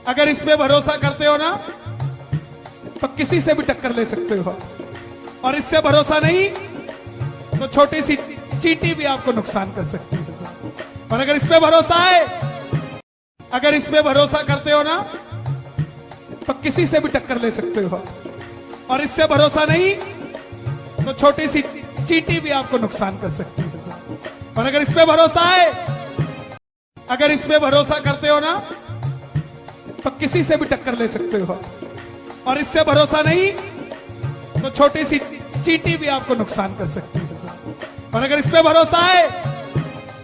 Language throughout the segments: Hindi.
अगर इस पे भरोसा करते हो ना तो किसी से भी टक्कर ले सकते हो, और इससे भरोसा नहीं तो छोटी सी चींटी भी आपको नुकसान कर सकती है। और अगर इस पे भरोसा है, अगर इस पे भरोसा करते हो ना तो किसी से भी टक्कर ले सकते हो, और इससे भरोसा नहीं तो छोटी सी चींटी भी आपको नुकसान कर सकती है। और अगर इस पे भरोसा है, अगर इस पे भरोसा करते हो ना तो किसी से भी टक्कर ले सकते हो, और इससे भरोसा नहीं तो छोटी सी चींटी भी आपको नुकसान कर सकती है। और अगर इस पे भरोसा है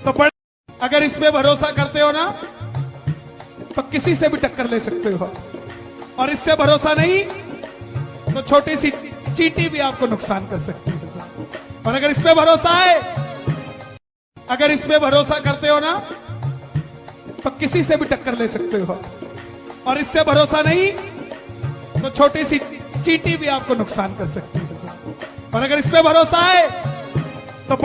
तो अगर इस पे भरोसा करते हो ना तो किसी से भी टक्कर ले सकते हो, और इससे भरोसा नहीं तो छोटी सी चींटी भी आपको नुकसान कर सकती है। और अगर इस पे भरोसा है, अगर इस पे भरोसा करते हो ना तो किसी से भी टक्कर ले सकते हो, और इससे भरोसा नहीं तो छोटी सी चींटी भी आपको नुकसान कर सकती है। और अगर इस पे भरोसा है तो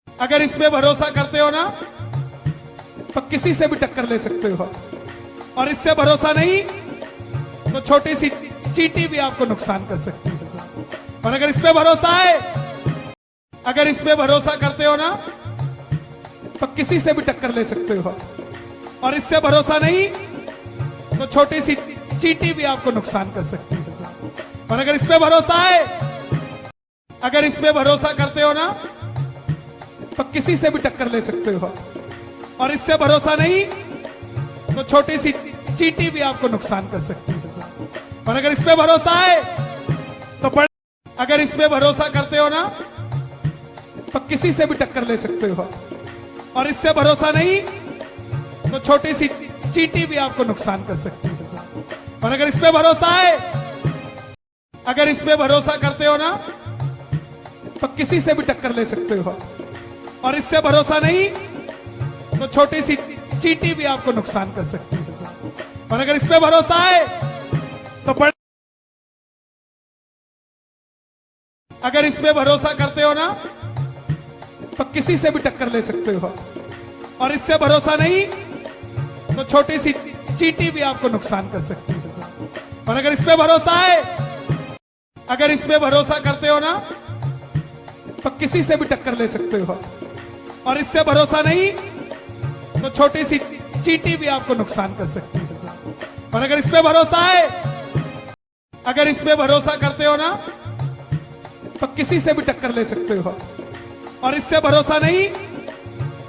अगर इस पे भरोसा करते हो ना तो किसी से भी टक्कर ले सकते हो, और इससे भरोसा नहीं तो छोटी सी चींटी भी आपको नुकसान कर सकती है। और अगर इस पे भरोसा है, अगर इस पे भरोसा करते हो ना तो किसी से भी टक्कर ले सकते हो, और इससे भरोसा नहीं तो छोटी सी चींटी भी आपको नुकसान कर सकती है। और अगर इस पे भरोसा है, अगर इस पे भरोसा करते हो ना तो किसी से भी टक्कर ले सकते हो, और इससे भरोसा नहीं तो छोटी सी चींटी भी आपको नुकसान कर सकती है। और अगर इस पे भरोसा है तो अगर इस पे भरोसा करते हो ना तो किसी से भी टक्कर ले सकते हो, और इससे भरोसा नहीं तो छोटी सी चींटी भी आपको नुकसान कर सकती है। और अगर इस पे भरोसा है, अगर इस पे भरोसा करते हो ना तो किसी से भी टक्कर ले सकते हो, और इससे भरोसा नहीं तो छोटी सी चींटी भी आपको नुकसान कर सकती है। और अगर इस पे भरोसा है तो अगर इस पे भरोसा करते हो ना तो किसी से भी टक्कर ले सकते हो, और इससे भरोसा नहीं तो छोटी सी चींटी भी आपको नुकसान कर सकती है। और अगर इस पे भरोसा है, अगर इस पे भरोसा करते हो ना तो किसी से भी टक्कर ले सकते हो, और इससे भरोसा नहीं तो छोटी सी चींटी भी आपको नुकसान कर सकती है। और अगर इस पे भरोसा है, अगर इस पे भरोसा करते हो ना तो किसी से भी टक्कर ले सकते हो, और इससे भरोसा नहीं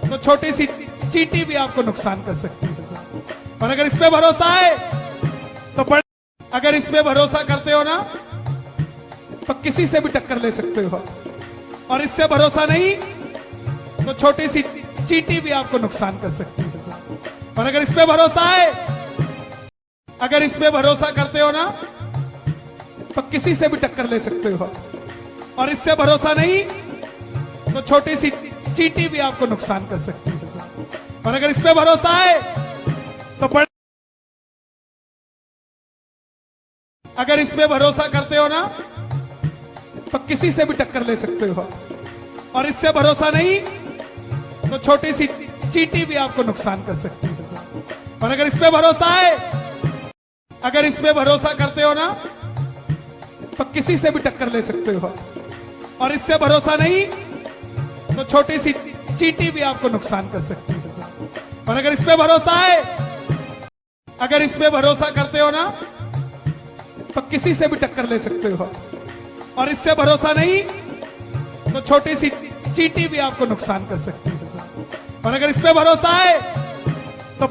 तो छोटी सी चींटी भी आपको नुकसान कर सकती है। और अगर इस पे भरोसा है तो अगर इस पे भरोसा करते हो ना तो किसी से भी टक्कर ले सकते हो, और इससे भरोसा नहीं तो छोटी सी चींटी भी आपको नुकसान कर सकती है। और अगर इस पे भरोसा है, अगर इस पे भरोसा करते हो ना तो किसी से भी टक्कर ले सकते हो, और इससे भरोसा नहीं तो छोटी सी चींटी भी आपको नुकसान कर सकती है। और अगर इस पे भरोसा है तो अगर इस पे भरोसा करते हो ना तो किसी से भी टक्कर ले सकते हो, और इससे भरोसा नहीं तो छोटी सी चींटी भी आपको नुकसान कर सकती है। और अगर इस पे भरोसा है, अगर इस पे भरोसा करते हो ना तो किसी से भी टक्कर ले सकते हो, और इससे भरोसा नहीं तो छोटी सी चींटी भी आपको नुकसान कर सकती है। और अगर इस पे भरोसा है, अगर इस पे भरोसा करते हो ना तो किसी से भी टक्कर ले सकते हो, और इससे भरोसा नहीं तो छोटी सी चींटी भी आपको नुकसान कर सकती है। और अगर इस पे भरोसा है तो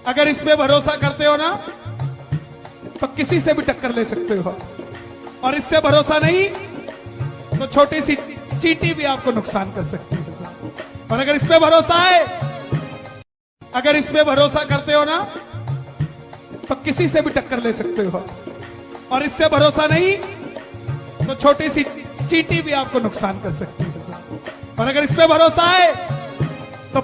अगर इस पे भरोसा करते हो ना तो किसी से भी टक्कर ले सकते हो, और इससे भरोसा नहीं तो छोटी सी चींटी भी आपको नुकसान कर सकती है। और अगर इस पे भरोसा है, अगर इस पे भरोसा करते हो ना तो किसी से भी टक्कर ले सकते हो, और इससे भरोसा नहीं तो छोटी सी चींटी भी आपको नुकसान कर सकती है। और अगर इस पे भरोसा है तो